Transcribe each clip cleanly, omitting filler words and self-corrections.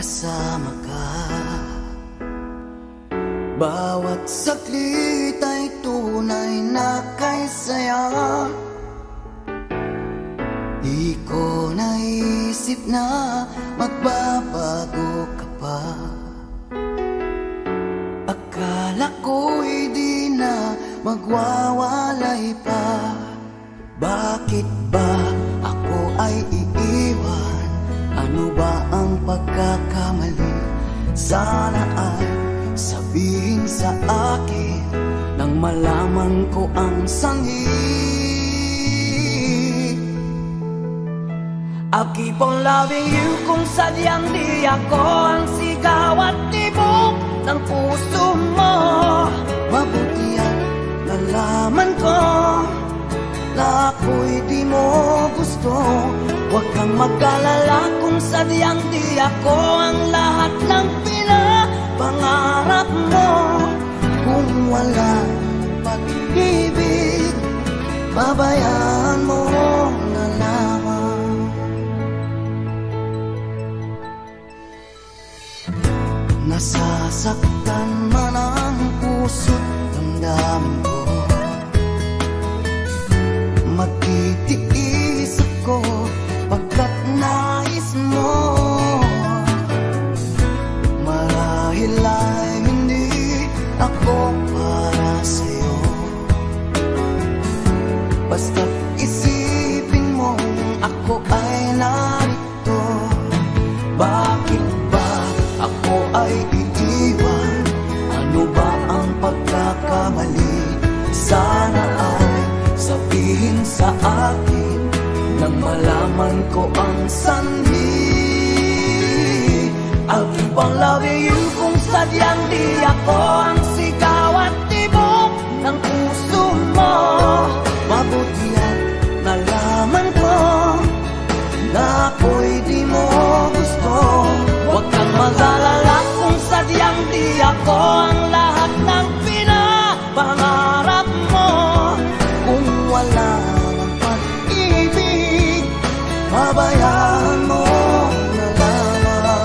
kasama ka. Bawat saglit ay tunay na kay saya. Di ko naisip na magbabago ka pa. Akala ko'y di na magwawalay pa. Bakit ba ako ay iiwan? Ano ba ang pagkakamali? Sana ay sabihin sa akin nang malaman ko ang sanhi. I'll keep on loving you kung sadyang di ako ang sigaw at tibok ng puso mo. Mabuti at nalaman ko na ako'y di mo gusto. Huwag kang mag-alala kung sadyang di ako ang lahat ng pinapangarap mo. Kung wala pag-ibig, babayaan mo na lamang. Nasasaktan man ang puso't damdamin ko. Magtitiis ako pagkat nais mo. Marahil ay hindi ako para sa'yo. Basta't isipin mo ako ay narito. Bakit ba ako ay iiwan? Ano ba ang pagkakamali? Sana ay sabihin sa akin nang malaman ko ang sanhi. I'll keep on loving you kung sadyang di ako ang sigaw at tibok ng puso mo. Mabuti at nalaman ko na ako'y di mo gusto. Huwag kang mag-alala kung sadyang di ako ang lahat ng pinapangarap mo. Kung wala ng pag-ibig, babayaan mo na lamang.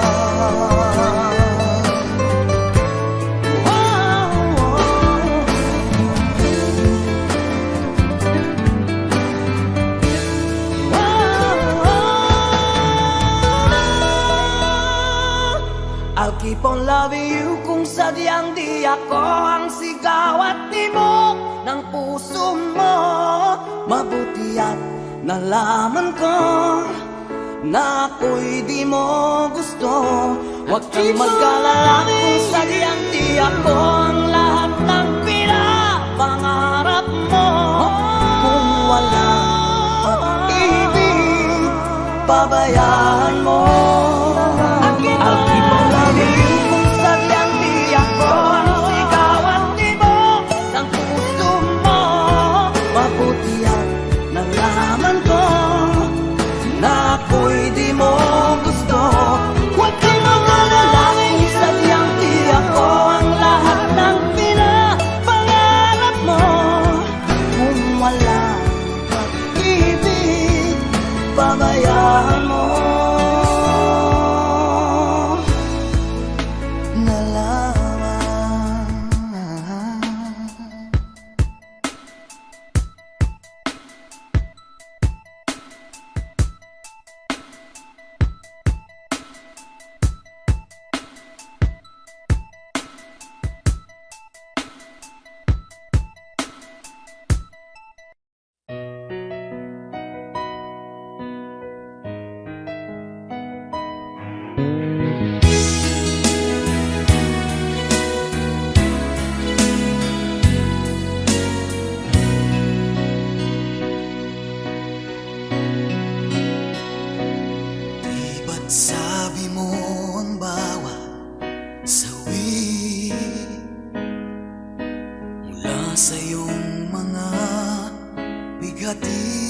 I'll keep on loving you kung sadyang di ako ang sigaw at tibok ng puso mo. Mabuti at nalaman ko na ako'y di mo gusto. Huwag kang mag-alala kung sadyang di ako ang lahat ng pinapangarap mo. Kung wala pag-ibig, babayaan mo. I'll keep on loving you kung sadyang di ako ang sigaw at tibok ng puso mo. Mabuti at nalaman ko na ako'y di mo gusto. Huwag kang mag-alala kung sadyang di ako ang lahat ng pinapangarap mo. Kung wala pag-ibig, babayaan mo na lamang. Sabi mo ang bawat sawi mula sa iyong mga bigati.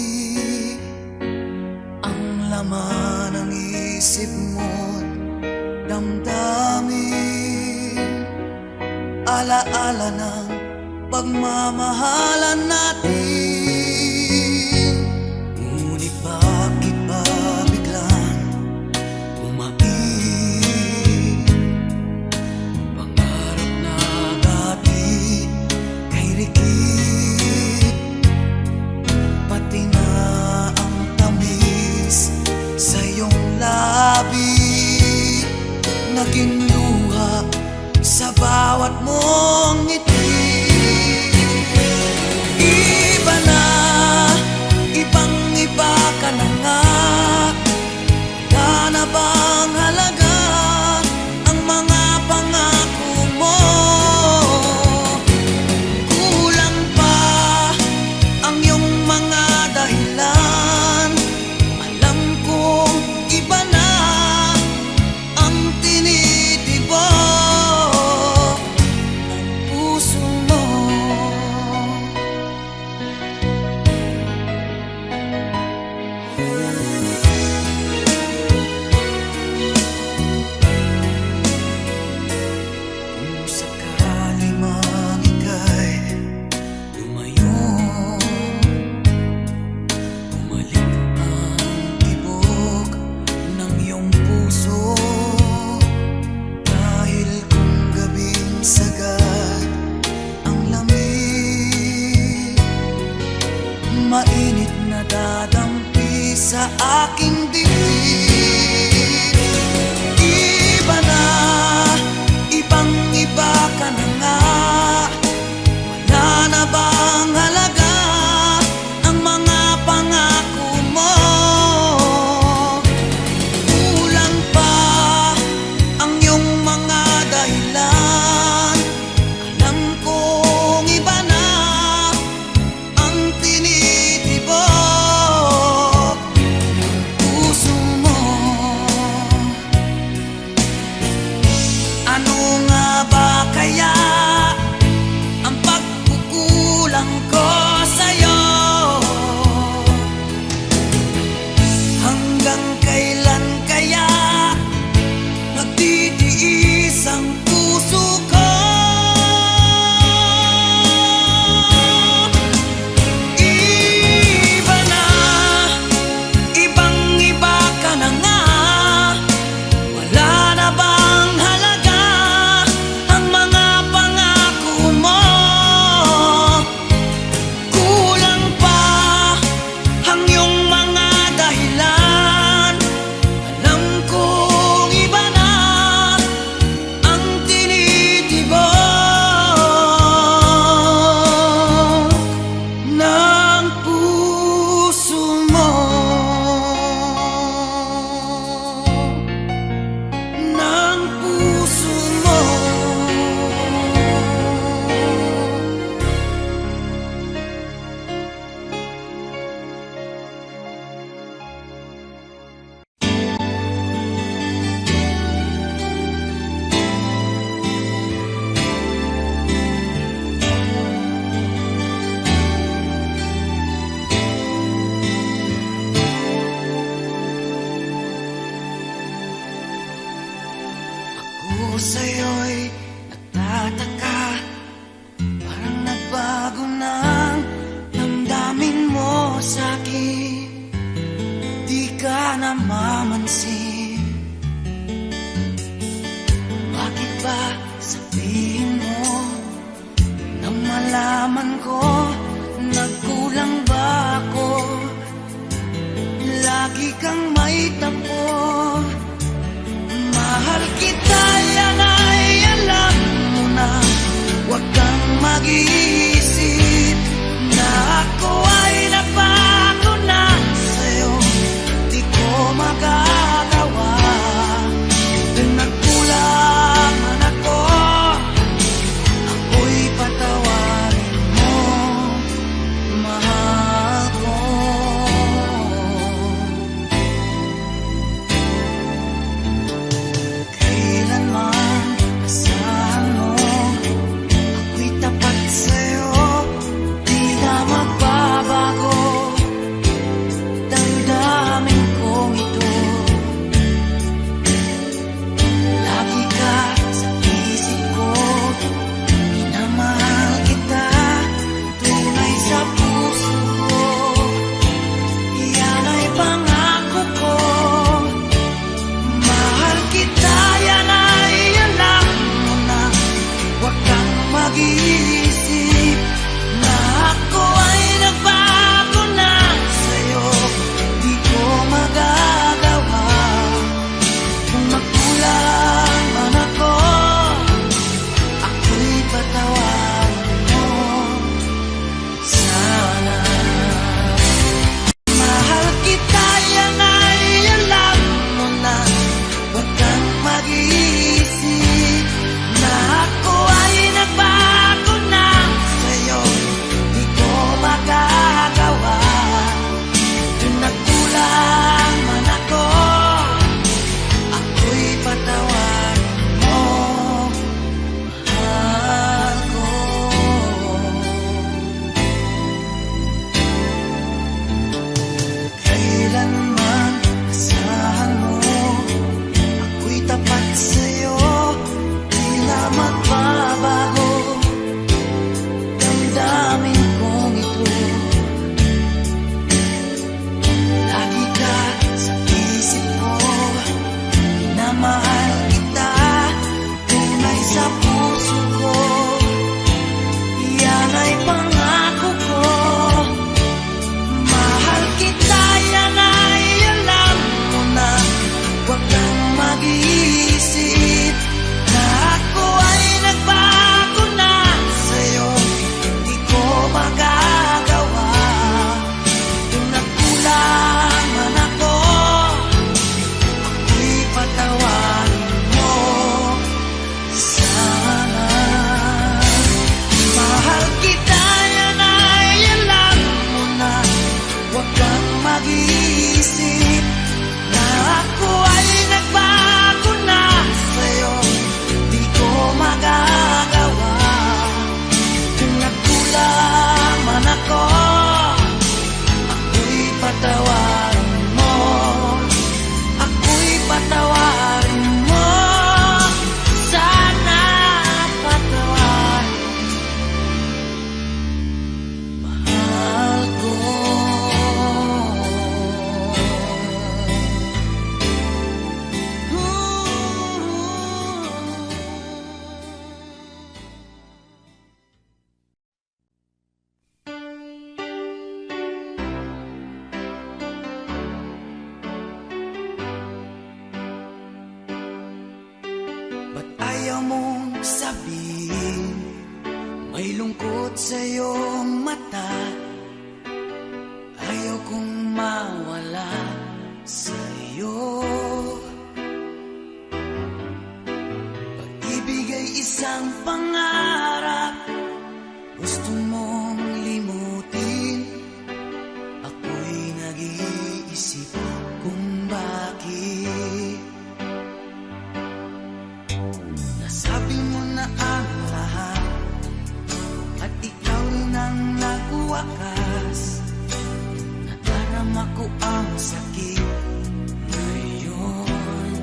Ang laman ng isip mo't damdamin, alaala ng pagmamahalan natin. Ngunit bakit ba biglang umaibig? naging luha sa bawat mong ngiti. Iba na, ibang iba ka na nga. Wala na bang halaga ang mga pangako mo? Kulang pa ang iyong mga dahilan. Alam kong iba na ang tinitibok ng puso mo. Kung sakali mang ika'y lumayo, bumalik ang tibok ng iyong puso. Dahil kung gabing sagad ang lamig, mainit na dadampi sa aking dibdib. Iba na, ibang iba ka na nga. Wala na bang halaga ang mga pangako mo? Kulang pa ang iyong mga dahilan. Alam kong iba na ang tinitibok puso mo. Ano nga ba kaya ang pagkukulang ko sa'yo? Hanggang kailan kaya nagtitiis ang puso ko? Iba na, ibang iba ka na nga. Wala na bang halaga ang mga pangako mo? Kulang pa ang iyong mga dahilan. Alam kong iba na ang tinitibok ng puso mo. Ng puso mo. Ako sa'yo'y nagtataka, parang nagbago ng damdamin mo sa'kin. Di ka namamansin. Bakit ba sabihin mo nang malaman ko nagkulang ba ako? Lagi kang may tampo. Mahal kita, yan ay alam mo na. Huwag kang mag-iisip na ako ay nabago na sa'yo. Di ko magagawa. Kung nagkulang man ako, ako'y patawarin mo, mahal ko. Kailanman asahan mo, ako'y tapat sa'yo. Ayaw mong sabihin, may lungkot sa iyong mata. Ayaw kong mawala sa iyo. Pag-ibig ay isang pangarap, gusto mong limutin. Ako'y nag-iisip kung bakit. Nasabi mo na ang lahat at ikaw rin ang nagwakas. Nadarama ko ang sakit ngayon.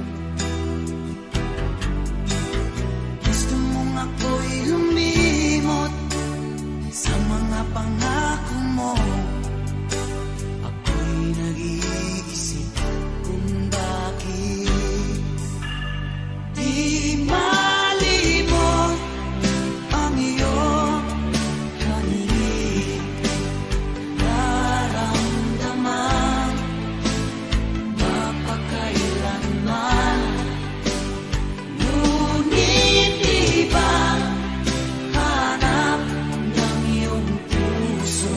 Gusto mong ako'y lumimot sa mga pangako mo. Ako'y nag-iisip kung bakit. Di malimot ang iyong halik, nararamdaman mapakailanman. Ngunit di ba hanap ng iyong puso,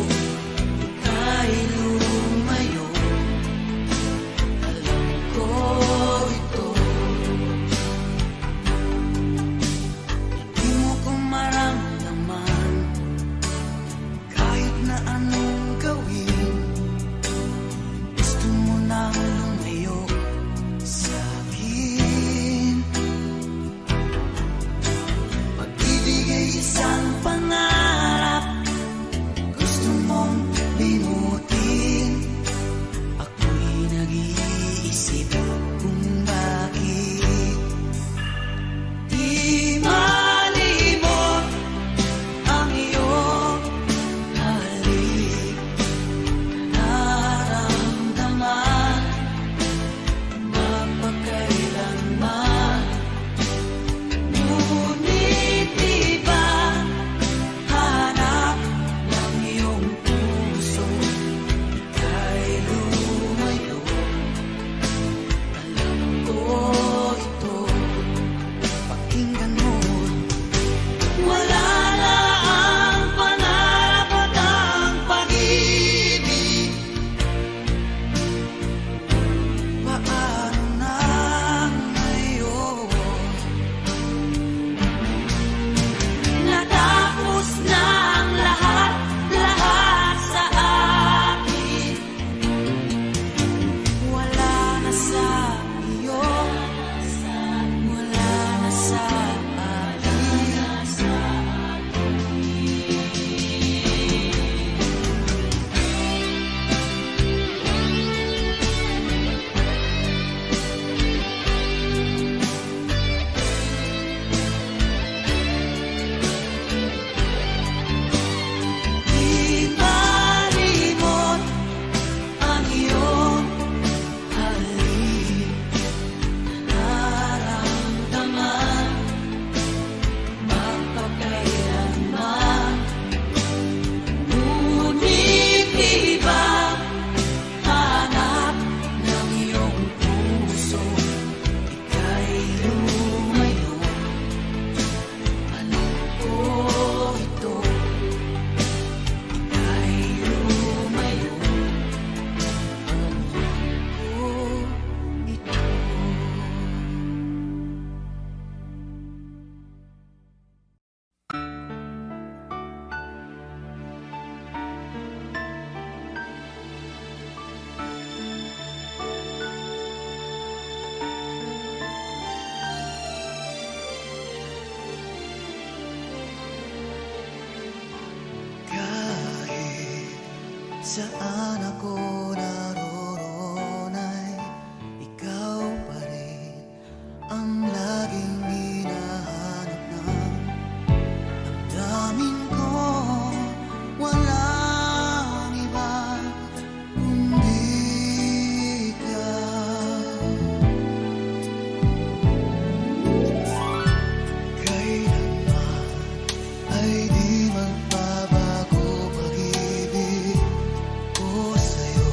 ika'y lumayo. Alam ko ito. Di mo ko maramdaman kahit na anong gawin. Gusto mo nang lumayo sa akin. Pag-ibig ay isang pangarap, gusto mong limutin. Ako'y nag-iisip kung bakit. Di malimot ang iyong halik, nararamdaman mapakailanman. Ngunit di ba hanap ng iyong puso, ika'y lumayo. Alam ko ito. Pakinggan mo, wala na ang pangarap at ang pag-ibig. Paano na ngayon? Natapos na ang lahat, lahat sa akin. Wala na sa iyo, wala na sa akin. Di malimot ang iyong halik, nararamdaman mapakailanman. Ngunit di ba hanap ng iyong puso, ika'y lumayo. Alam ko ito. Ika'y lumayo. Alam ko ito. Kahit saan ako naroon ay ikaw pa rin ang laging hinahanap ng damdamin ko. Walang iba kundi ikaw. Kailanman ay di magbabago pag-ibig ko sa'yo.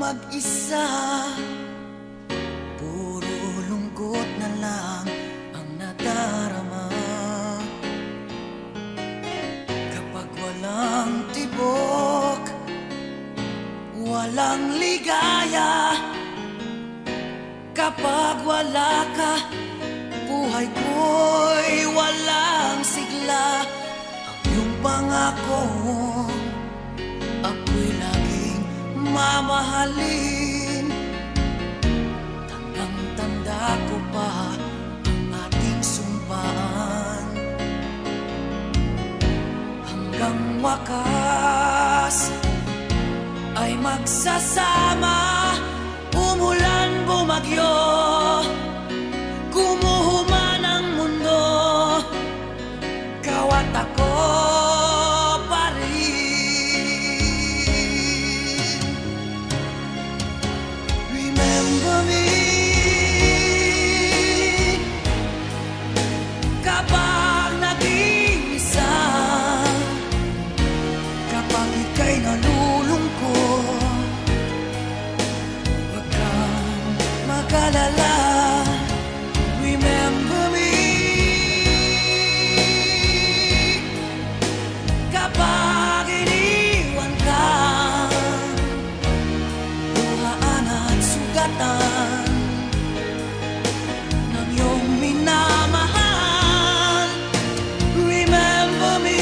mag-isa, puro lungkot na lang ang nadarama. Kapag walang tibok, walang ligaya. Kapag wala ka, buhay ko'y walang sigla. Ang iyong pangako, ako'y laging mamahalin. Tandang-tanda ko pa ang ating sumpaan. Hanggang wakas ay magsasama. Umulan, bumagyo, gumuho man ang mundo, ikaw at ako pa rin. Remember me kapag nag-iisa, kapag ika'y nalulungkot. Mag-alala, remember me kapag iniwan ka, luhaan at sugatan ng iyong minamahal. Remember me,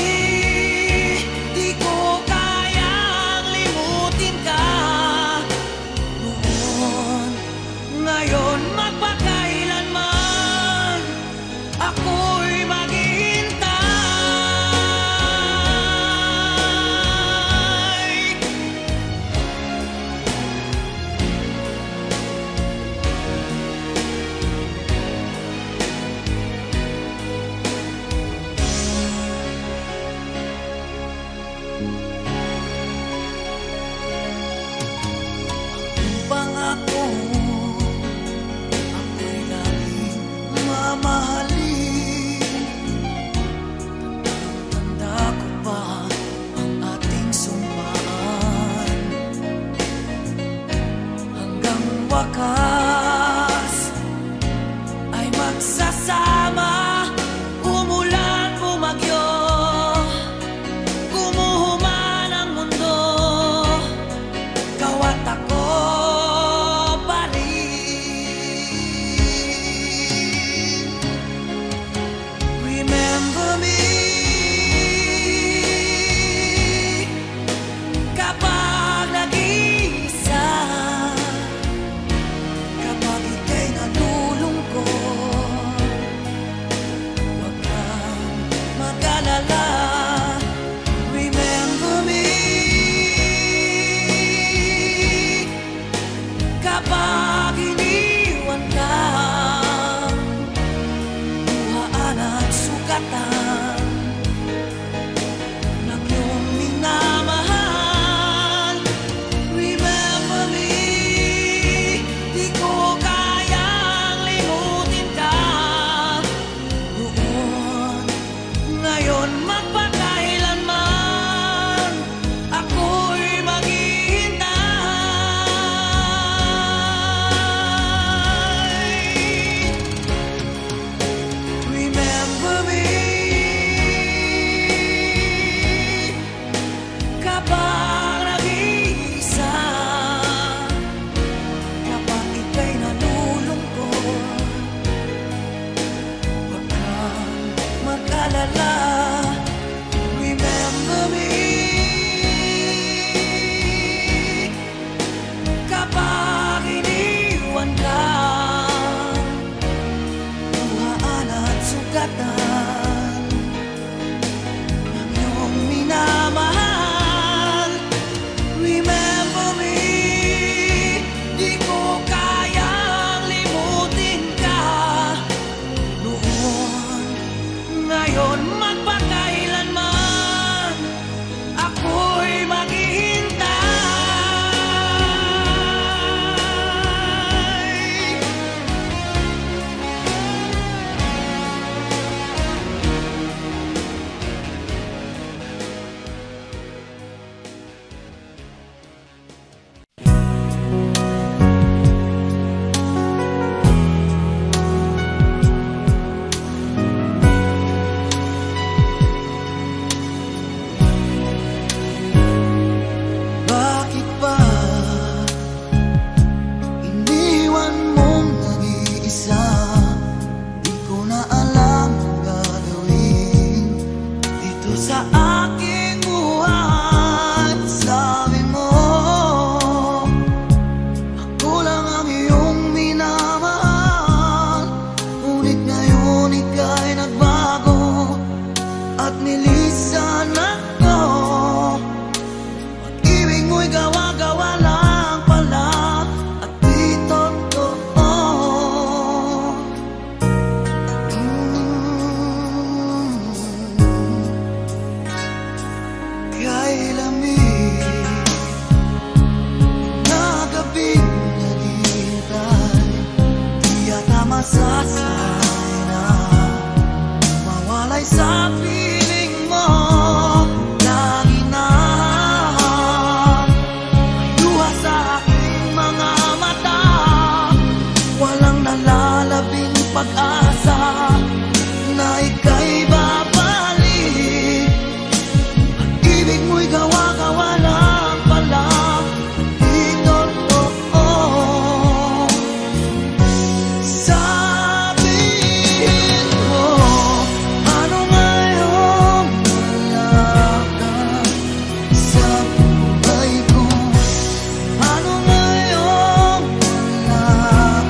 di ko kayang limutin ka. Ngayon magpakailanman ako'y maghihintay. Ang pangako, mamahalin. Tanda ko pa ang ating sumpaan. Hanggang wakas ay magsasama. Umulan, bumagyo, gumuho man ang mundo, ikaw at ako pa rin. Remember me kapag nag-iisa, kapag ika'y nalulungkot. Huwag kang mag-alala. Remember me kapag iniwan ka, sugatan ng iyong minamahal. Remember me, di ko kayang limutin ka. Roon, ngayon magpakailanman ako'y maghihintay. Remember me kapag nag-iisa, kapag ika'y nalulungkot. Huwag kang mag-alala. Remember me kapag iniwan ka, luhaan at sugatan ng iyong minamahal. Remember me, di ko kayang limutin ka. Noon, ngayon magpakailanman ako'y maghihintay. sa piling mo, lagi na luha sa aking mga mata. Walang nalalabing pag-asa na ika'y babalik. Ibig mo'y gawa-gawa lang pala, di totoo. Sabihin mo, ano ngayon wala ka sa buhay ko? Ano ngayon wala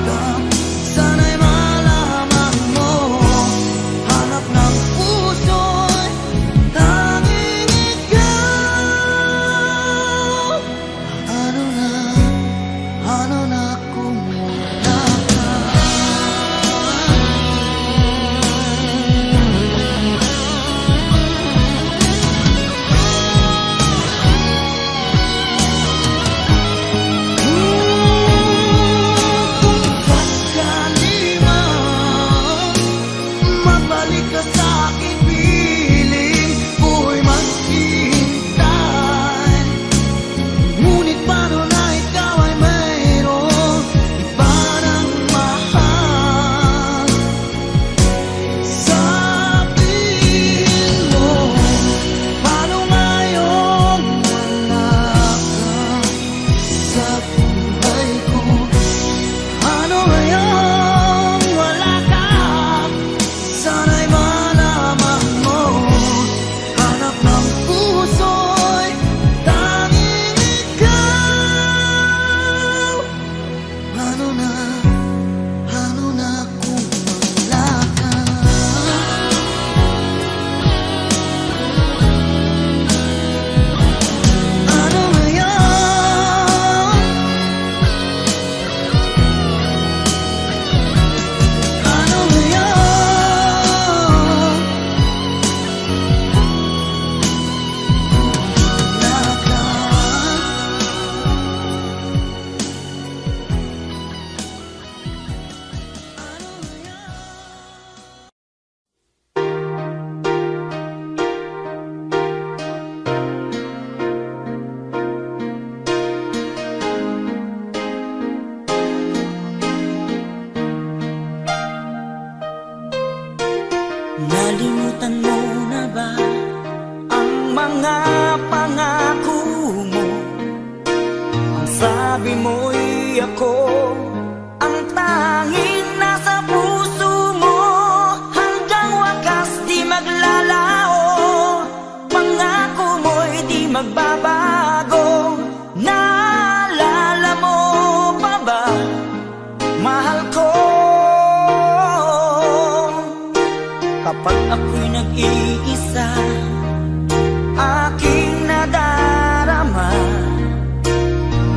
ka? Sana'y malaman mo, hanap ng puso'y tanging ikaw. Ano na kung wala ka? Kung sakali man magbalik ka sa aking piling, ko'y maghihintay. Ngunit paano na ikaw ay mayroong iba ng mahal? Sabihin mo, paano ngayon wala ka sa buhay ko? Ano ngayon wala ka? Sana'y malaman mo, hanap ng puso'y tanging ikaw. Ano na kung wala ka? Ano ngayon? Ano ngayon? Wala ka. Nalimutan mo na ba ang mga pangako mo? Ang sabi mo'y ako ang tanging nasa puso mo. Hanggang wakas di maglalaho, pangako mo'y di magbabago. Naalala mo pa ba, mahal ko? Kapag ako'y nag-iisa, aking nadarama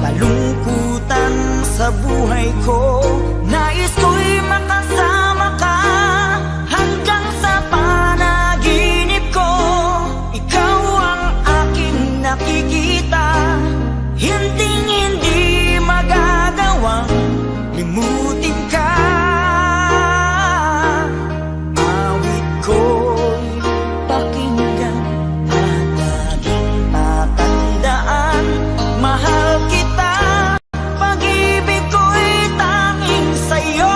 kalungkutan sa buhay ko. Nais ko'y makasama ka hanggang sa panaginip ko. Ikaw ang aking nakikita, hinding-hindi magagawang limutin ka. Awit ko'y pakinggan at laging tatandaan, mahal kita, pag-ibig ko'y tanging sa'yo.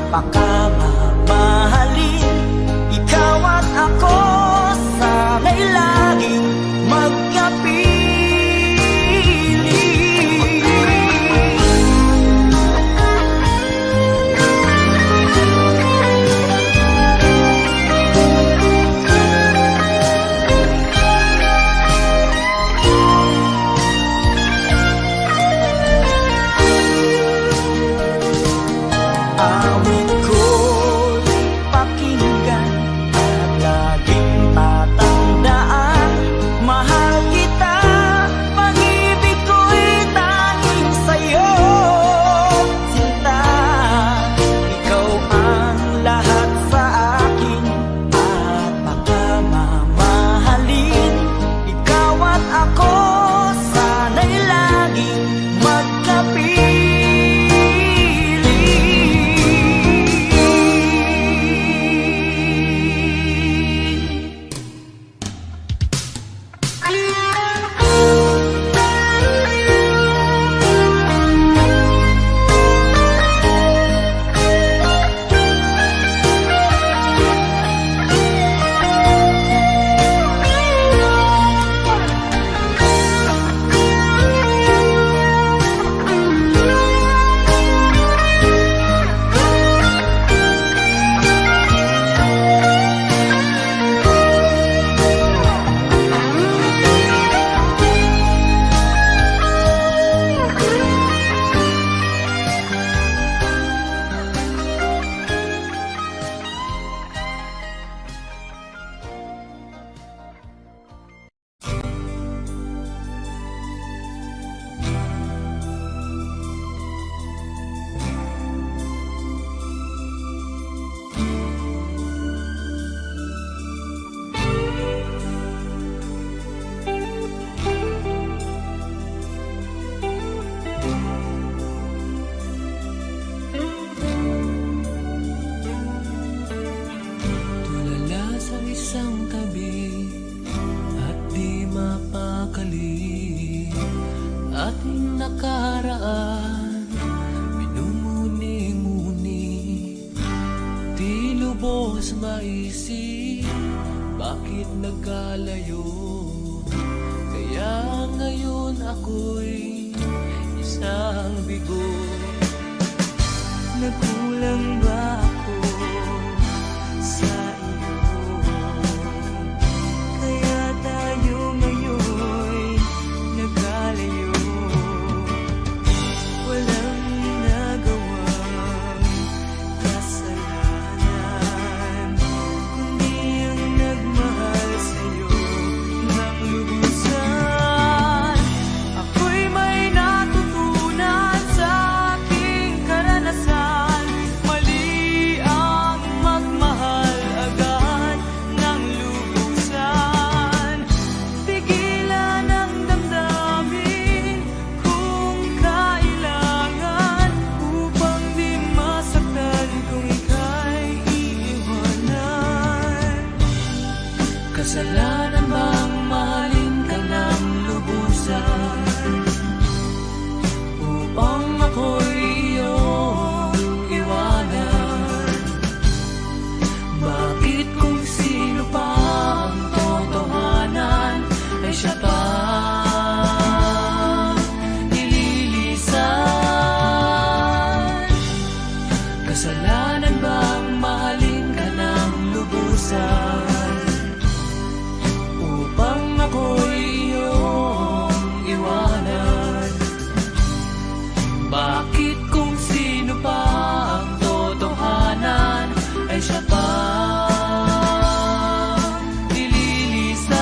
pakamamahalin. Ikaw at ako sana'y laging magkapiling. Awit ko'y pakinggan at laging tatandaan. Mahal kita, pag-ibig ko'y tanging sa'yo, sinta. Ikaw ang lahat sa akin at pakamamahalin. Ikaw at ako sana'y laging magkapiling. Tulala sa isang tabi at di mapakali, ating nakaraan minumuni-muni, di lubos maisip bakit nagkalayo. Kaya ngayon ako'y isang bigo. Nagkulang ba ako sa iyo? Kaya tayo ngayon'y nagkalayo. Walang nagawang kasalanan, kundi ang nagmahal sa'yo ng lubusan. Ako'y may natutunan sa aking karanasan. Mali ang magmahal agad ng lubusan. Tigilan ang damdamin kung kailangan, upang di masaktan kung ika'y iiwanan. Kasalanan bang mahalin ka ng lubusan, upang ako'y iyong iwanan? Bakit kung sino pa ang totohanan ay siya pa nililisan? Kasalanan bang mahalin ka ng lubusan, upang ako'y iyong iwanan? Bakit kung sino pa ang totohanan ay siya pa nililisan?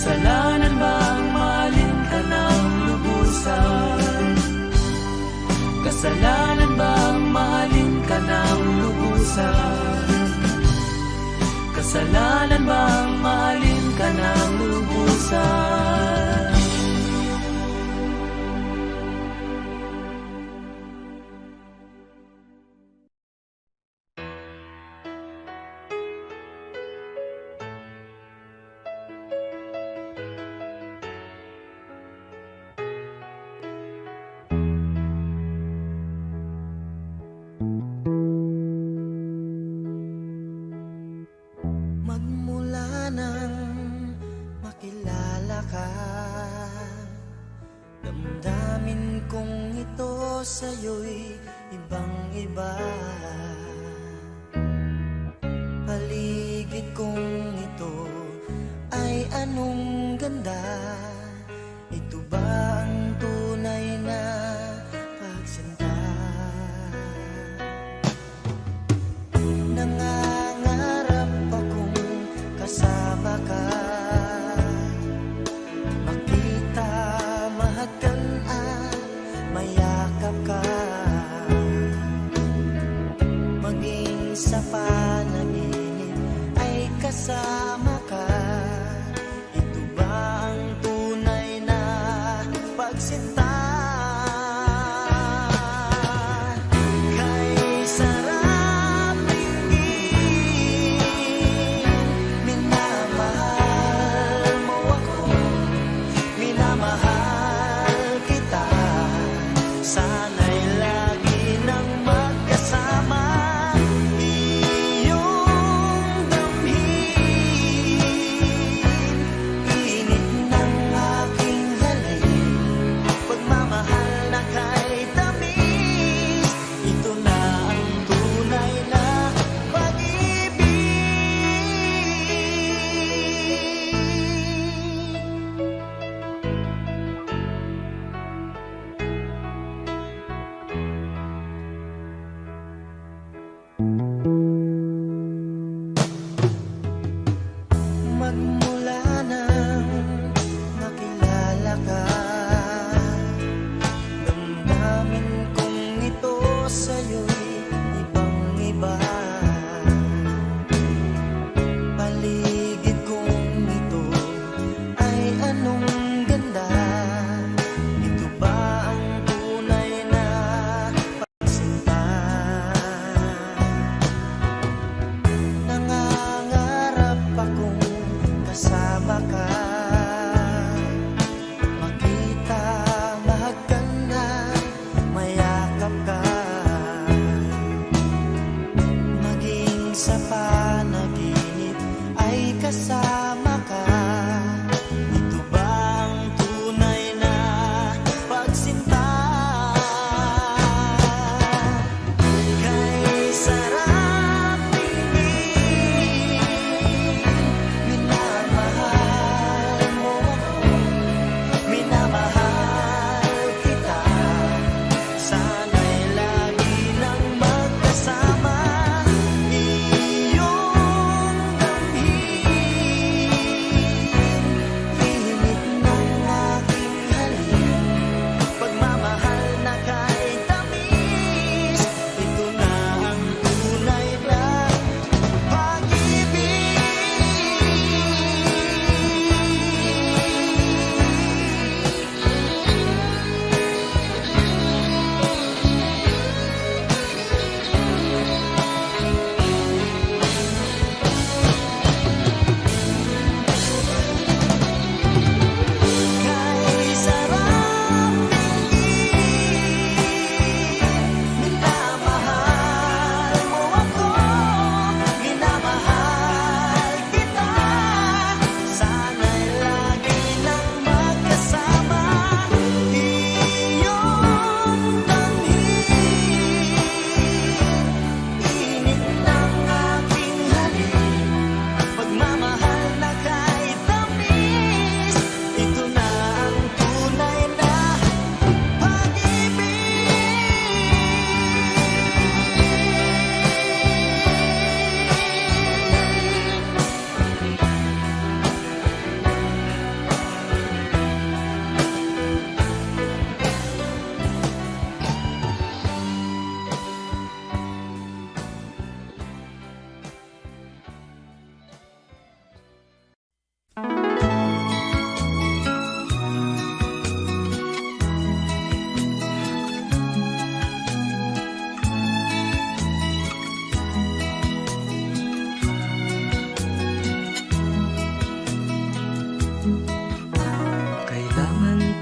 Kasalanan bang mahalin ka ng lubusan? Kasalanan bang mahalin ka ng lubusan? Kasalanan bang mahalin ka ng lubusan? Magmula nang makilala ka, damdamin kong ito sa'yo'y ibang-iba. Paligid kong ito ay anong ganda. Ito ba ang tunay na pagsinta? Nangangarap akong kasama ka, makita, mahagan at mayakap ka, maging sa panaginip ay kasama ka. Ito ba ang tunay na pagsinta? Kay sarap tingin, minamahal mo ako, minamahal kita. Sana'y lagi nang magkasama, iyong damhin, init ng aking halik,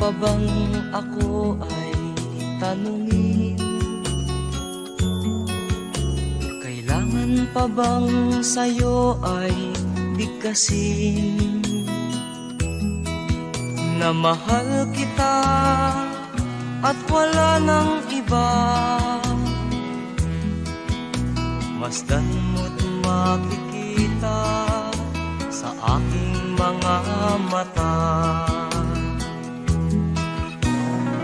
pa bang ako ay tanungin? Kailangan pa bang sa'yo ay bigkasin na mahal kita at wala nang iba? Masdan mo't makikita sa aking mga mata.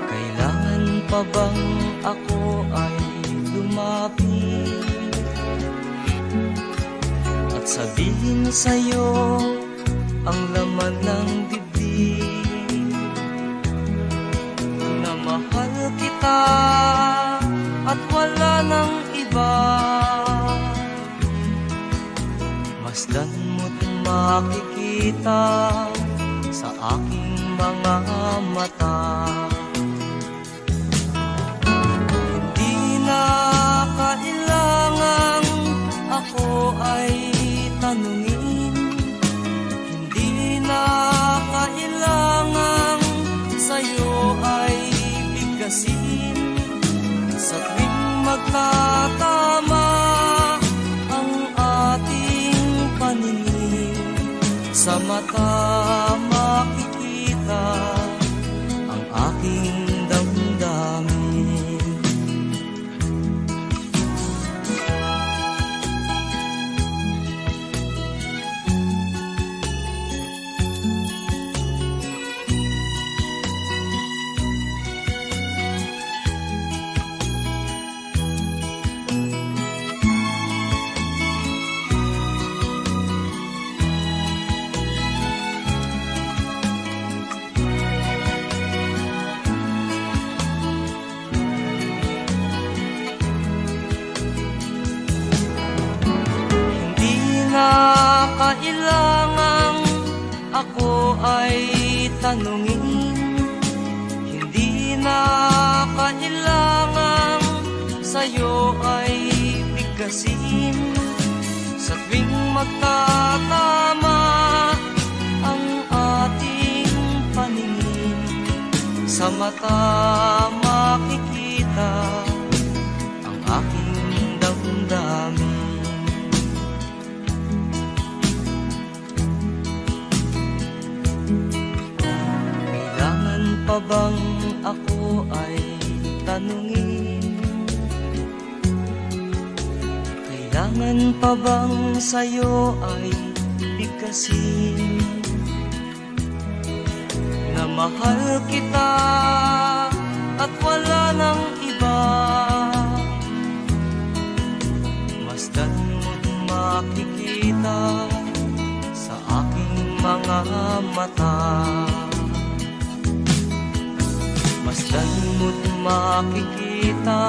Kailangan pa bang ako ay lumapit at sabihin sa'yo ang laman ng dibdib na mahal kita at wala nang iba? Masdan mo't makikita sa aking mga mata. Hindi na kailangang ako ay tanungin, hindi na kailangang sa'yo ay bigkasin. Sa tuwing magtatama ang ating paningin, sa mata makikita ang aking damdamin. Kailangang ako ay tanungin, hindi na kailangang sa'yo ay bigkasin. Sa tuwing magtatama ang ating paningin, sa mata makikita ang aking damdamin. Pa bang ako ay tanungin? Kailangan pa bang sa'yo ay bigkasin na mahal kita at wala nang iba? Masdan mo't makikita sa aking mga mata. Masdan mo't makikita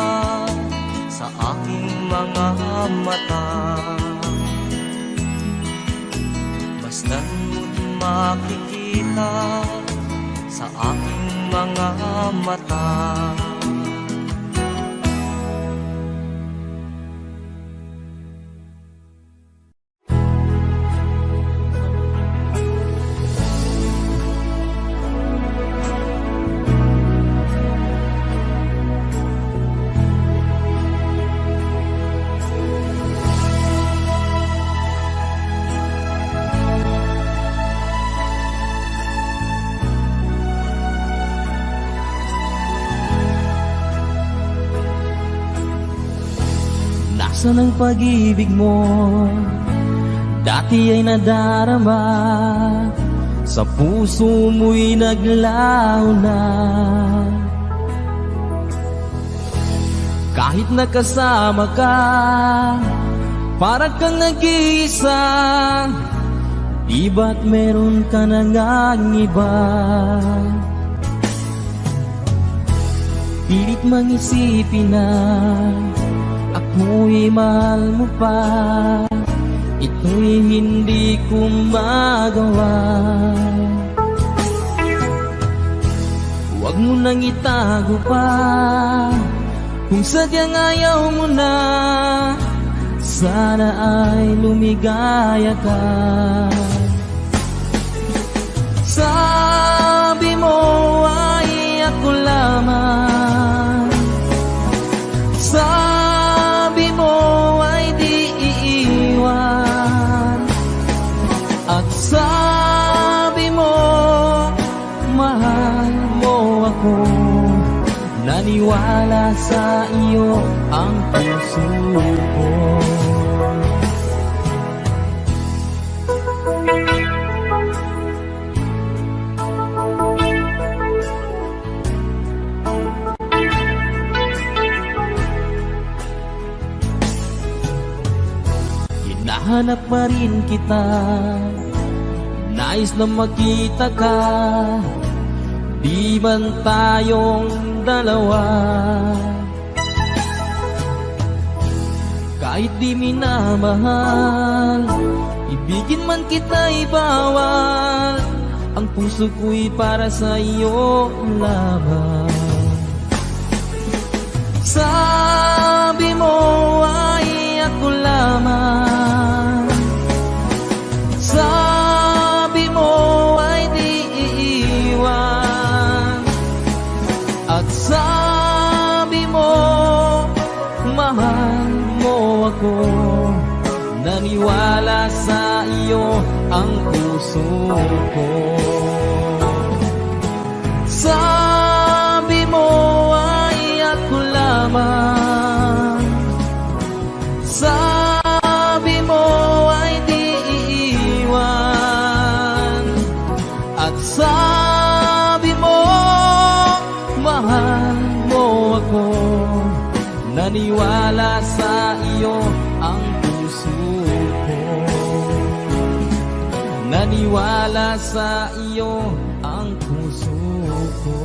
sa aking mga mata. Masdan mo't makikita sa aking mga mata. Nasaan ang pag-ibig mo? Dati ay nadarama, sa puso mo'y naglaho na. Kahit nakasama ka, para kang nag-iisa. Di ba't meron ka na ngang iba? Pilit mang isipin na ako'y mahal mo pa, ito'y hindi ko magawa. Huwag mo nang itago pa, kung sadyang ayaw mo na, sana ay lumigaya ka. Sabi mo ay naniwala sa iyo ang puso ko. Hinahanap pa rin kita, nais na makita ka, di man tayong dalawa. Kahit di minamahal, ibigin man kita'y bawal, ang puso ko'y para sa iyo lamang. Sabi mo ay ako lamang, sabi mo ay di iiwan, at sabi mo mahal mo ako. Naniwala sa iyo ang puso ko. Sabi mo ay ako lamang, sabi mo ay di iiwan, at sabi mo mahal mo ako. Naniwala sa iyo ang puso ko. Naniwala sa iyo ang puso ko.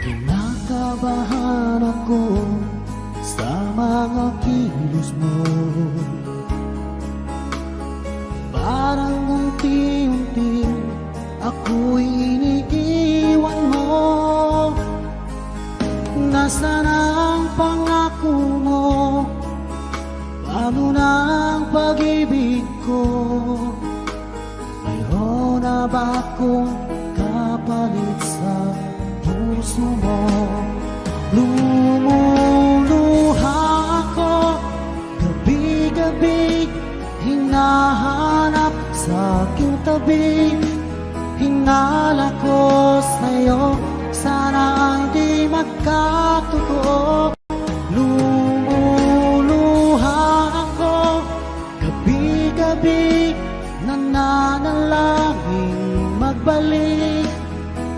Kinakabahan ako sa mga kilos mo, parang unti-unti ako'y iniiwan mo. Nasaan ang pangako mo? Paano na ang pag-ibig ko? Mayroon na ba akong kapalit sa puso mo? Lumuluha ako gabi-gabi, hinahanap sa aking tabi. Hinala ko sa'yo, sana hindi magkatotoo. Lumuluha ako gabi-gabi, nananalangin magbalik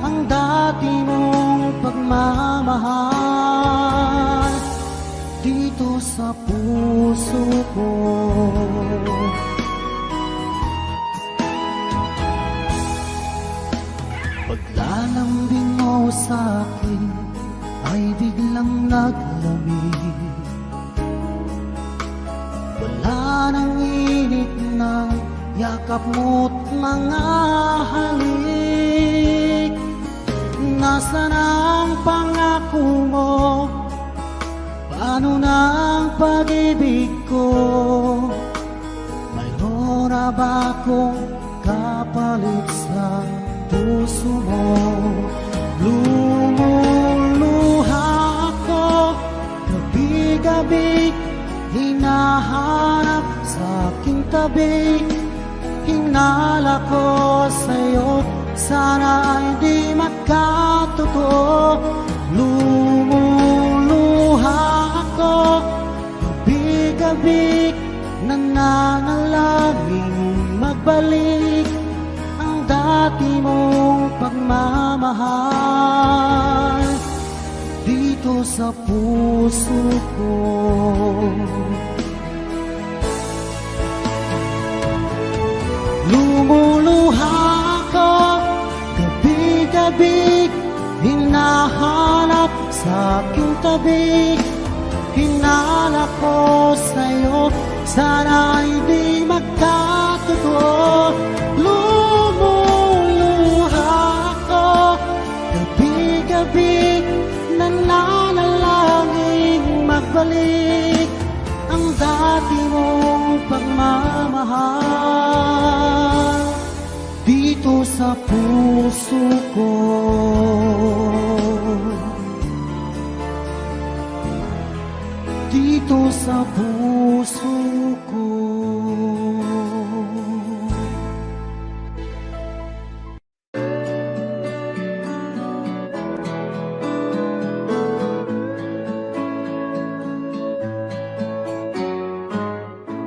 ang dati mong pagmamahal dito sa puso ko. Paglalambing mo sa'kin ay biglang naglamig, wala nang init ng yakap mo't mga halik. Nasaan ang pangako mo? Paano na ang pag-ibig ko? Mayroon na ba akong kapalit sa puso mo? Lumuluha ako gabi-gabi, hinahanap sa aking tabi. Hinala ko sa'yo, sana hindi magkatotoo. Lumuluha ako gabi-gabi, nananalangin magbalik ang dati mong pagmamahal dito sa puso ko. Lumuluha ako gabi-gabi, hinahanap sa aking tabi. Hinala ko sa'yo, sana hindi magkatotoo. Lumuluha ako gabi-gabi, nananalangin magbalik ang dati mo mahal dito sa puso ko. Dito sa puso ko.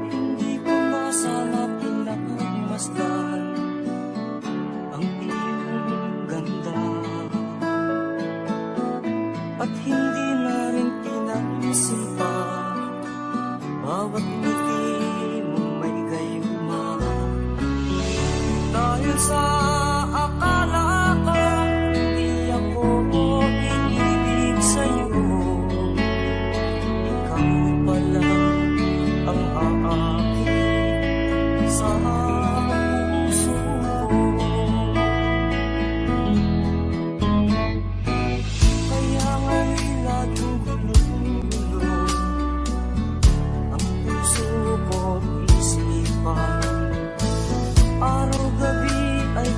Hindi ko na sana pinagmasdan ang iyong ganda, at hindi na rin pinagsin pa bawat ngiti mong may gayuma. Dahil sa akala ko hindi ako iibig sa'yo, ikaw pala ang aakit sa puso ko. Kaya nga'y laging gulo-gulo ang puso ko't isipan. Araw-gabi ay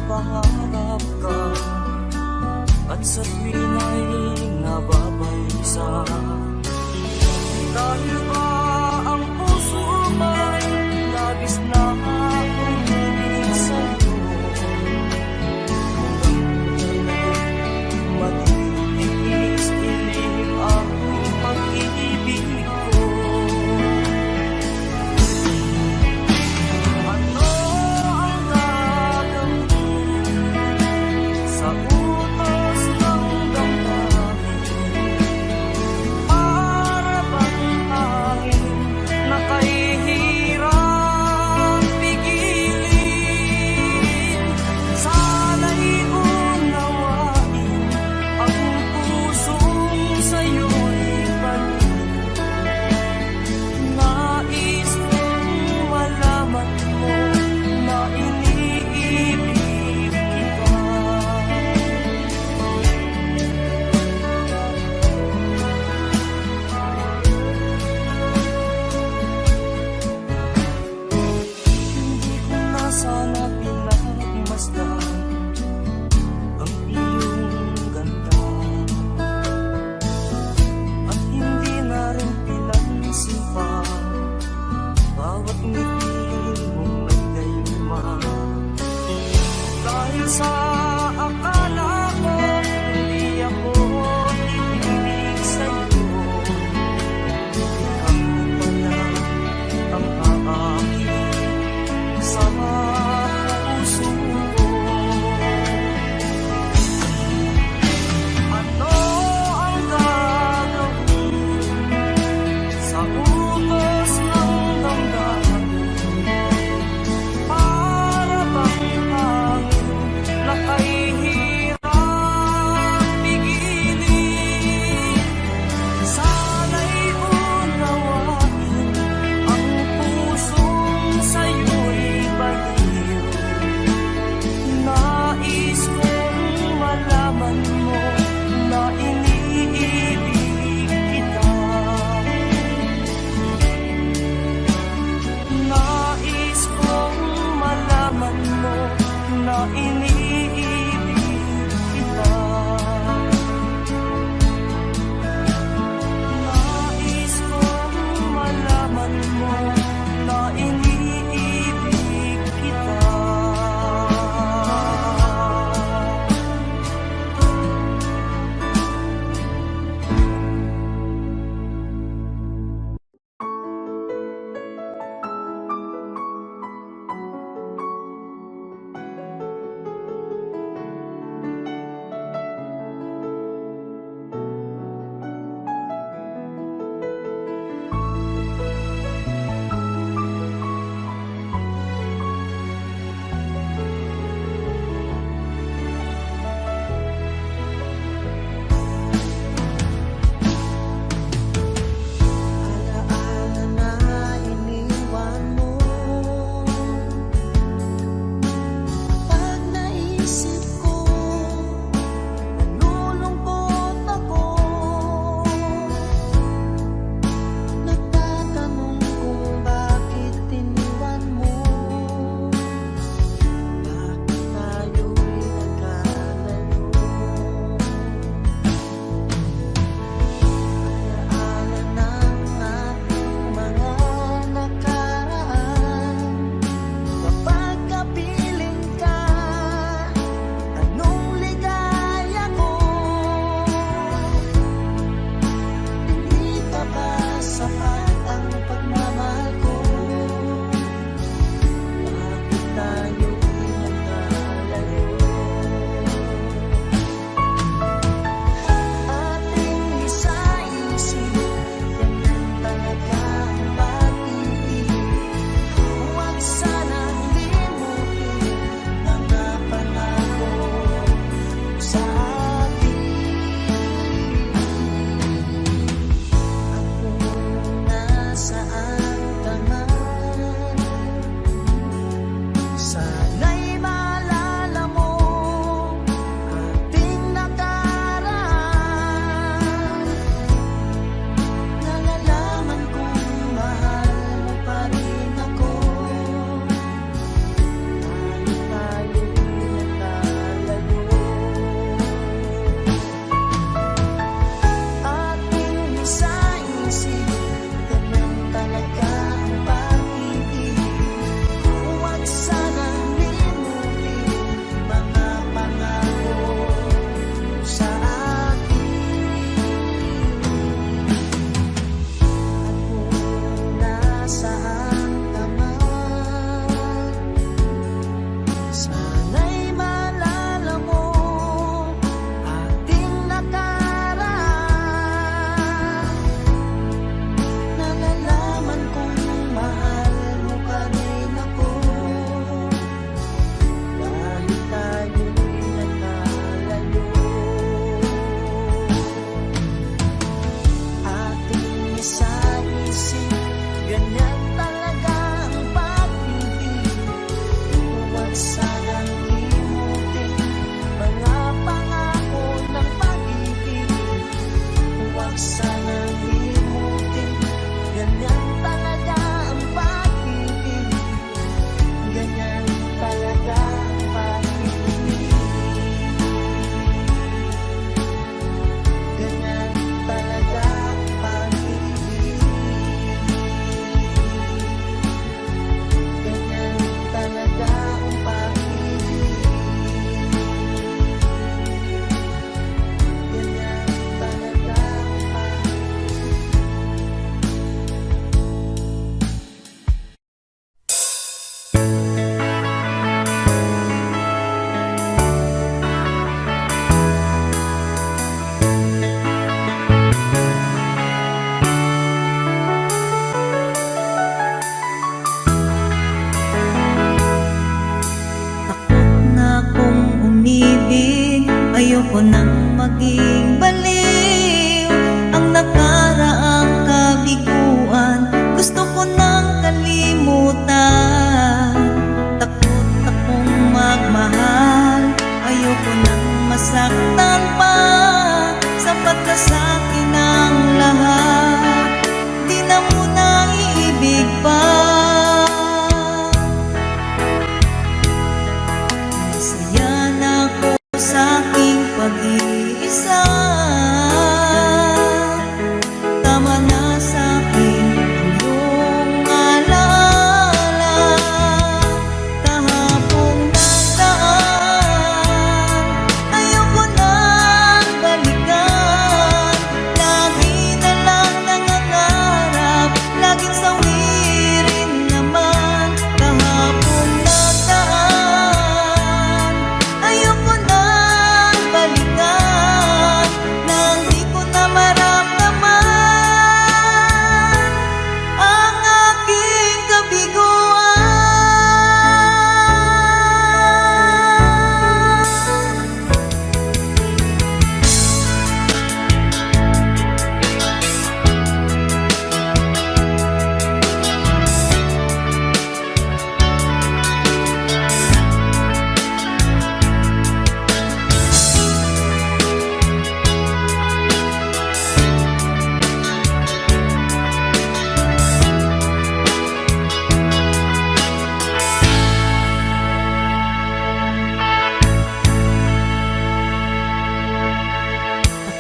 sa isip, ganyan talaga ang pag-ibig. Huwag sanang limutin mga pangako ng pag-ibig. Huwag sanang limutin, ganyan talaga ang pag-ibig. Ganyan talaga ang pag-ibig. Ganyan talaga ang pag-ibig. Ganyan talaga ang pag-ibig. Ganyan talaga ang pag-ibig. Takot na kung umibig, ayoko nang maging baliw. Ang nakaraang kabiguan, gusto ko nang kalimutan. Takot akong magmahal, ayoko nang masaktan pa. Sapat na sa'kin ang lahat, di na muna iibig pa. Masaya na ako sa aking pag-iisa. Tama na sa akin ang iyong alaala. Kahapong nagdaan, ayoko nang balikan. Lagi na lang nangangarap, laging sawirin naman. Kahapong nagdaan, ayoko nang balikan. Nang di ko na maramdaman ang aking kabiguan.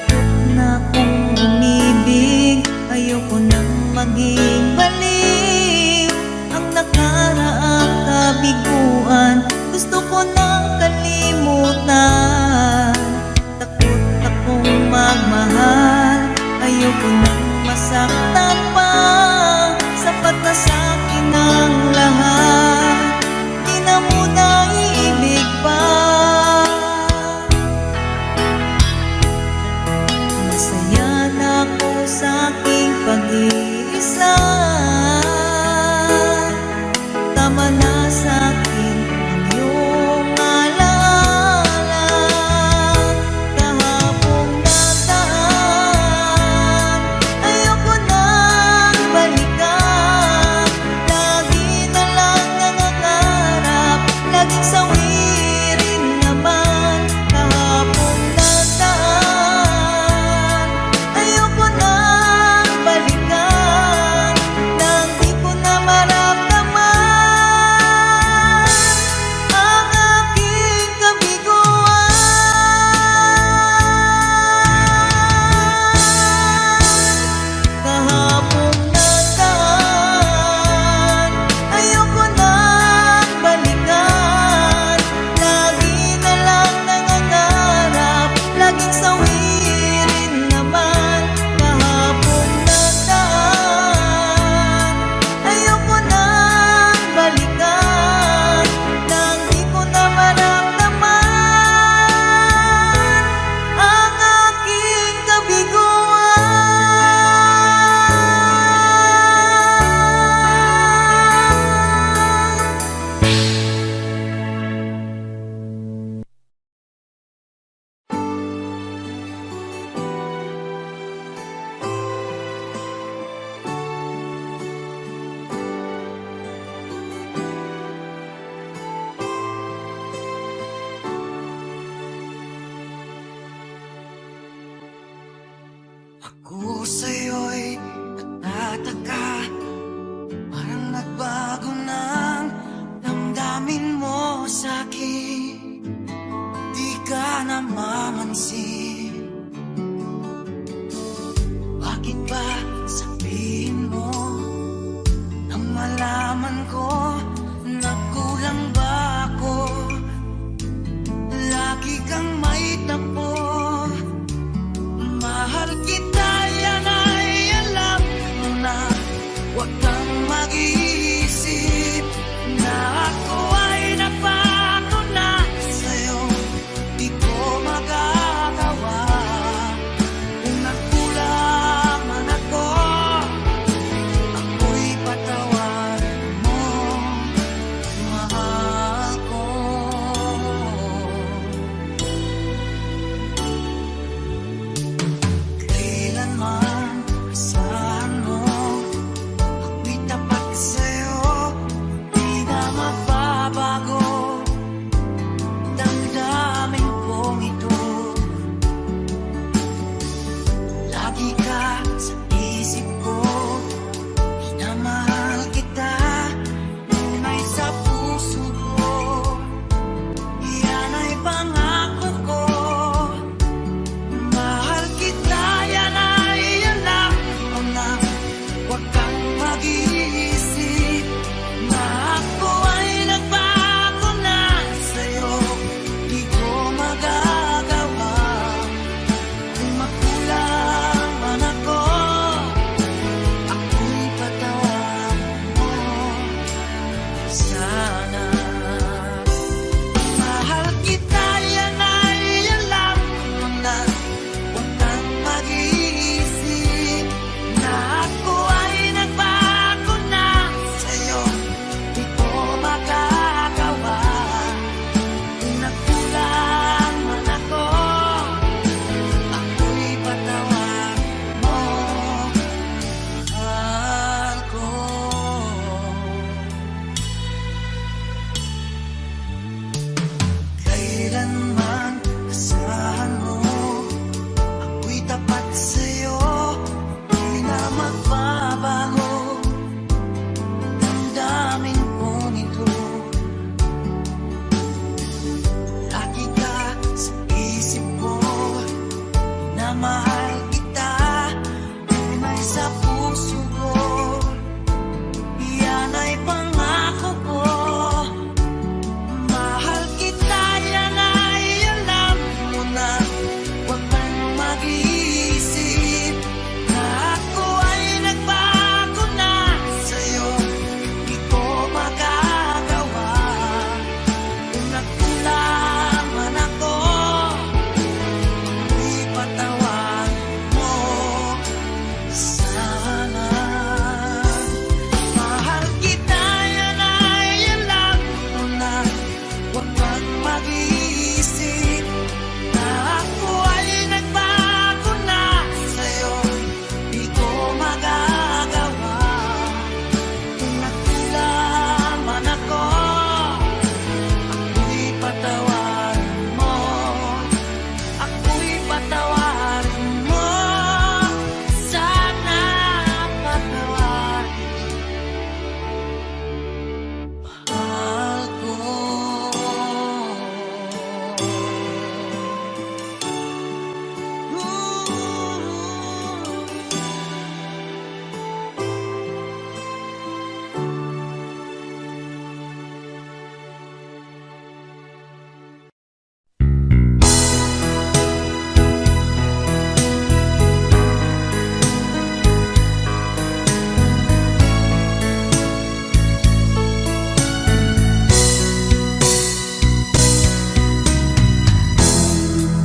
Takot na kung umibig, ayoko nang maging baliw. Ang nakaraang kabiguan, gusto ko nang kalimutan. Takot akong magmahal, ayoko nang masaktan pa. Sapat na sa'kin ang lahat, di na muna iibig pa. Masaya na ako sa aking pag-iisa. Tama na sa akin ang iyong alaala. Kahapong nagdaan, ayoko nang balikan. Lagi na lang nangangarap, laging sawirin naman. Kahapong nagdaan, ayoko nang balikan. sa'yo'y natataka, parang nagbago ng damdamin mo sa'kin. Di ka namamansin. Bakit ba sabihin mo nang malaman ko na kulang ba ako? Lagi kang may tapo. Mahal kita, yan ay alam mo na. Huwag kang mag-iisip na ako ay napako na sa'yo. Di ko magagawa. Kung nagkulang man ako, ako'y patawarin mo, mahal ko. Kailanman asahan mo, ako'y tapat sa'yo, di na magbabago. Damdamin kong ito, lagi ka sa isip ko. Minamahal kita, tunay sa puso ko. Yan ay pangako ko. Mahal kita, yan ay alam mo na. Huwag kang mag-iisip na ako ay nagbago na sa'yo. Di ko magagawa. Kung makulang man ako, ako'y patawarin mo sana. Mahal kita, yan ay alam mo na. Huwag kang mag-iisip na ako ay nagbago na sa'yo. Di ko magagawa. Kung nagkulang man ako, ako'y patawarin mo, mahal ko. Kailanman asahan mo, ako'y tapat sa'yo, di na magbabago. Damdamin kong ito, lagi ka sa isip ko. Minamahal kita, tunay sa puso ko. Yan ay pangako ko. Mahal kita, yan ay alam mo na. Huwag kang mag-iisip na ako ay nagbago na sa'yo. Di ko magagawa. Kung nagkulang man ako, ako'y patawarin mo sana. Mahal kita, yan ay alam mo na. Huwag kang mag-iisip na ako ay nagbago na sa'yo. Di ko magagawa. Kung nagkulang man ako, ako'y patawarin mo. Ako'y patawarin mo sana. Patawarin, mahal ko.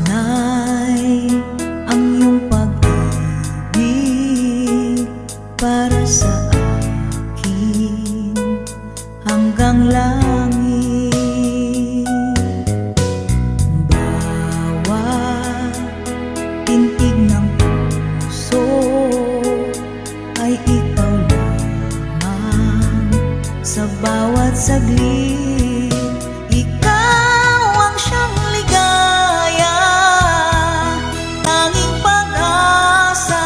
Tunay ang iyong pag-ibig para sa akin hanggang langit. Bawat tintig ng puso ay ikaw lamang. Sa bawat saglit, ikaw ang siyang ligaya, tanging pag-asa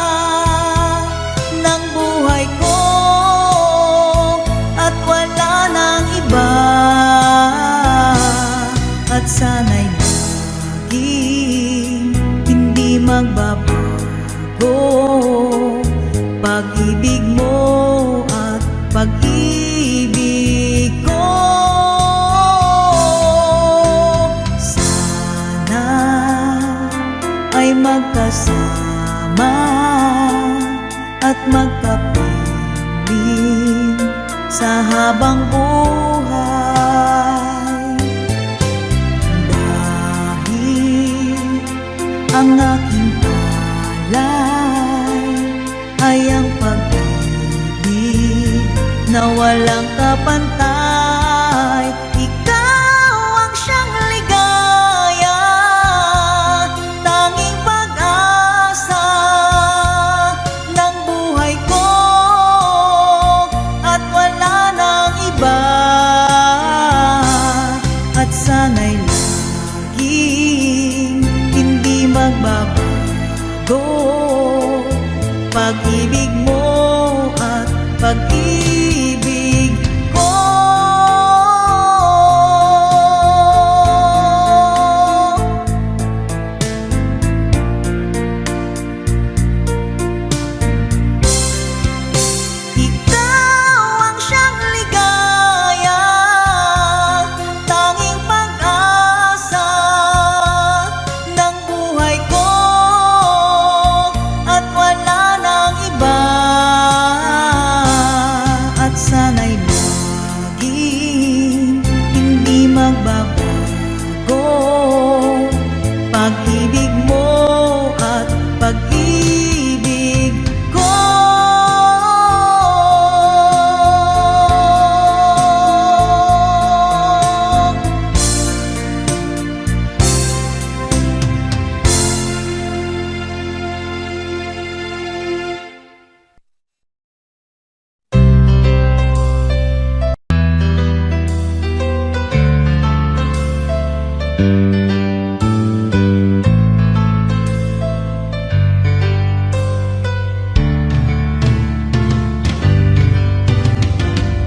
at magkapiling sa habang buhay. Dahil ang aking alay ay ang pag-ibig na walang kapantay. Ikaw ang siyang ligaya, tanging pag-asa ng buhay ko, at wala nang iba. At sana'y laging hindi magbabago pag-ibig mo at pag-ibig ko. Ikaw ang siyang ligaya, tanging pag-asa ng buhay ko, at wala nang iba. At sana'y laging hindi magbabago pag-ibig mo at pag-ibig ko.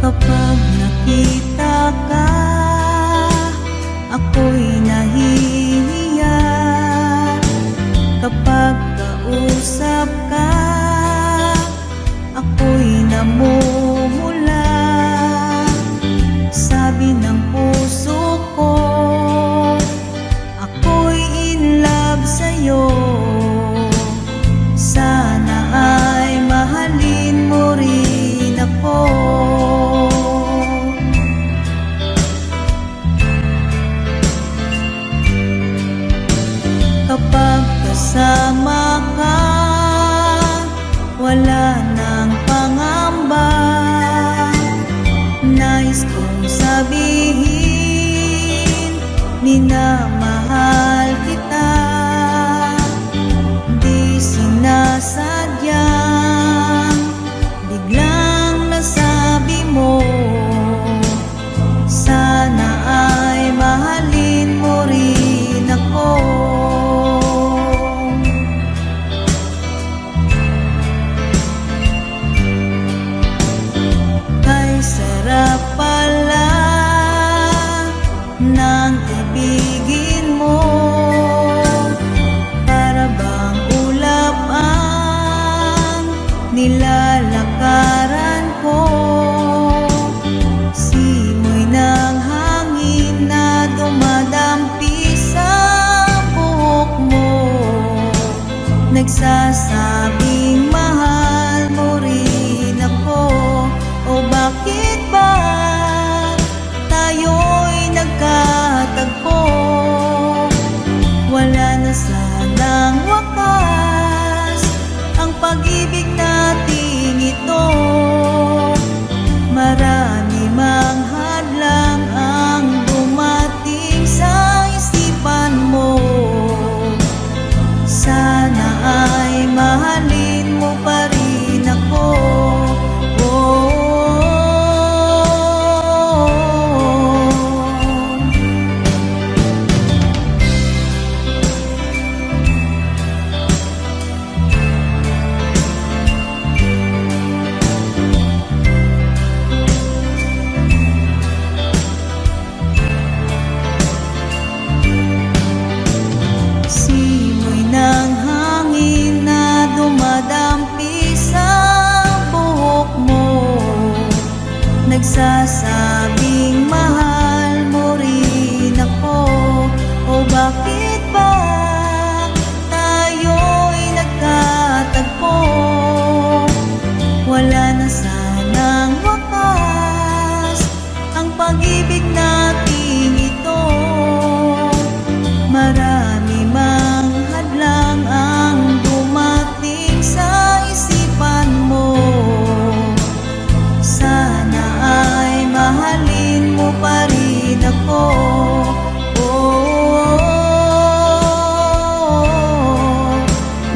Kapag nakita ka, ako'y nahihiya. Kapag kausap ka, ako'y namumula. Sabi ng puso ko, ako'y in love sa'yo. Sana ay mahalin mo rin ako. Kapag kasama ka, wala nang pangamba. Nais kong sabihin, minamahal kita. Di sinasadyang biglang nasabi mo, sana ay mahalin mo rin ako. Kay sarap pala ng ibigin mo, para bang ulap ang nilalakaran ko. Simoy ng hangin na dumadampi sa buhok mo, nagsasabing mahal mo rin ako. O bakit ba tayo'y nagkatagpo? Wala na sanang wakas ang pag-ibig nating ito. Marami mang hadlang ang dumating sa isipan mo. Sana ay mahalin mo pa rin ako. Oh. Simoy ng hangin na dumadampi sa buhok mo, nagsasabing mahal mo rin ako. O bakit ba tayo'y nagkatagpo? wala na sanang wakas ang pag-ibig nating ito. Marami mang hadlang ang dumating sa isipan mo. Sana ay mahalin mo pa rin ako.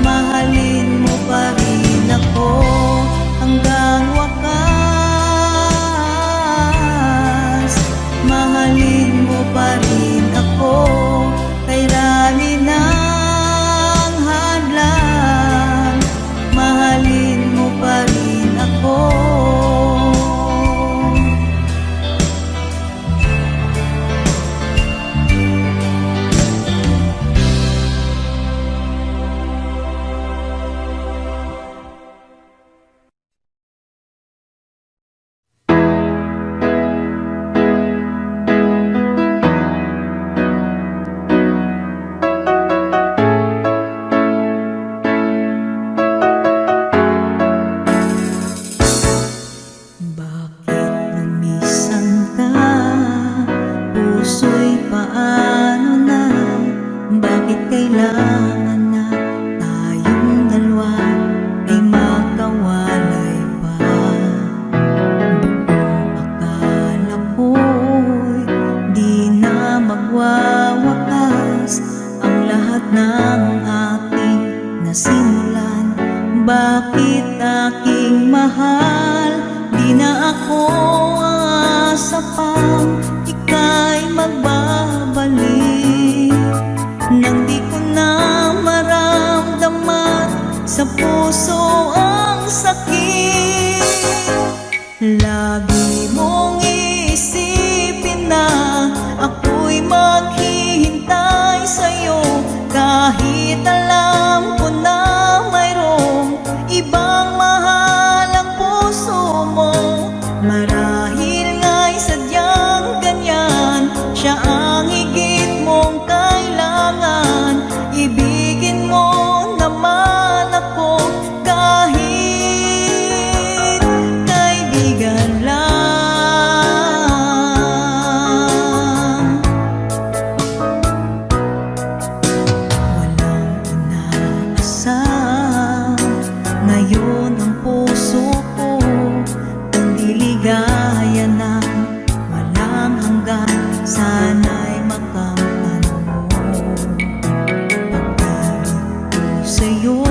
Mahalin mo pa rin ako hanggang wakas. Mahalin mo pa rin ako kay rami ng hadlang. Mahalin mo pa rin ako. Bakit lumisan ka? Puso'y paano na? Bakit kailangan na tayong dalawa ay magkawalay pa? Buong akala ko'y di na magwawakas ang lahat ng ating nasimulan. Bakit aking mahal, di na ako aasa pang ika'y magbabalik, nang di ko na maramdaman sa puso ang sakit. Lagi mong isipin na ako'y maghihintay sa'yo, kahit alam ko na mayroong ibang mahal ang puso mo. Marahil nga'y sadyang ganyan, siya ang higit mong kailangan. Ibigin mo naman ako kahit kaibigan lang. Walang inaasam, ngayon ang puso ko kundi ligaya na walang hanggan. Sana'y makamtan mo. Pag-ibig ko sa'yo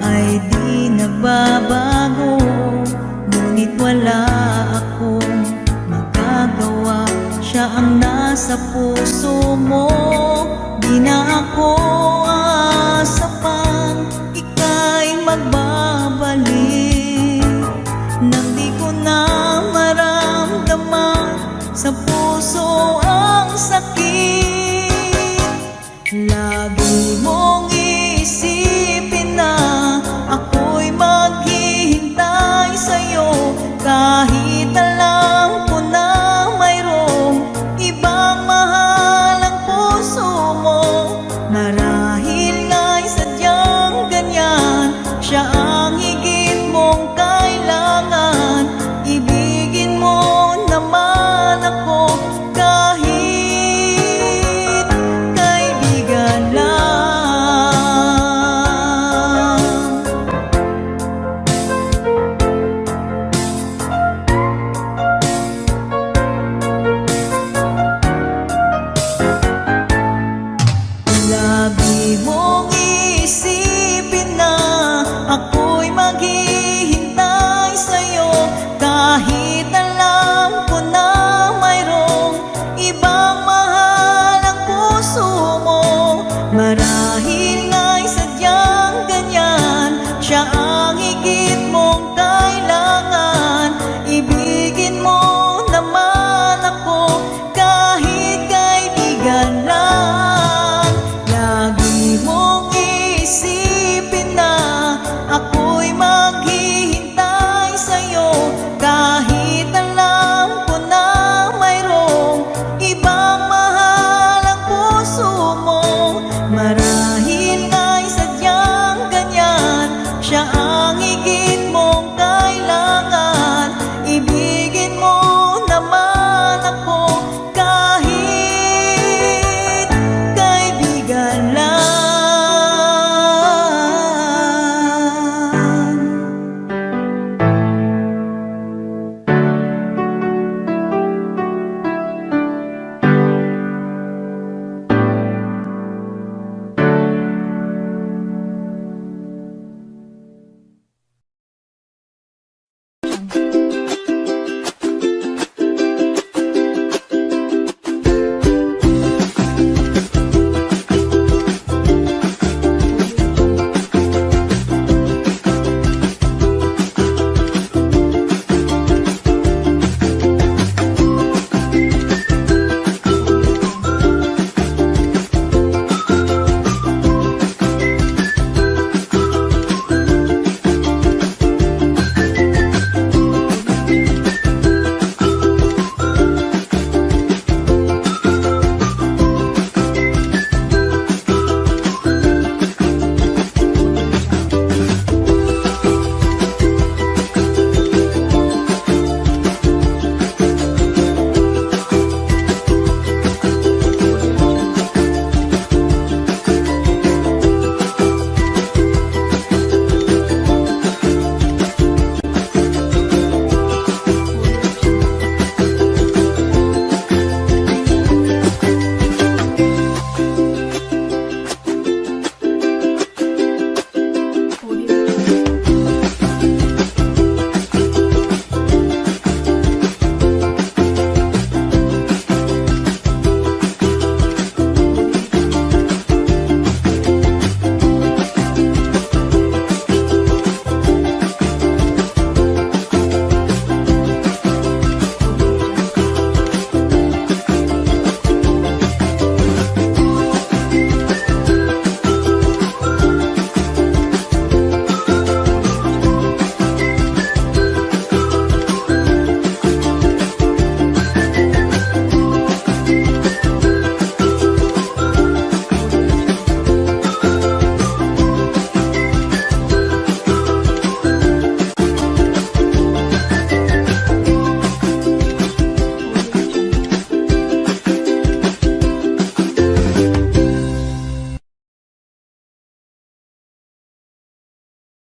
ay di nagbabago, ngunit wala akong magagawa. Siya ang nasa puso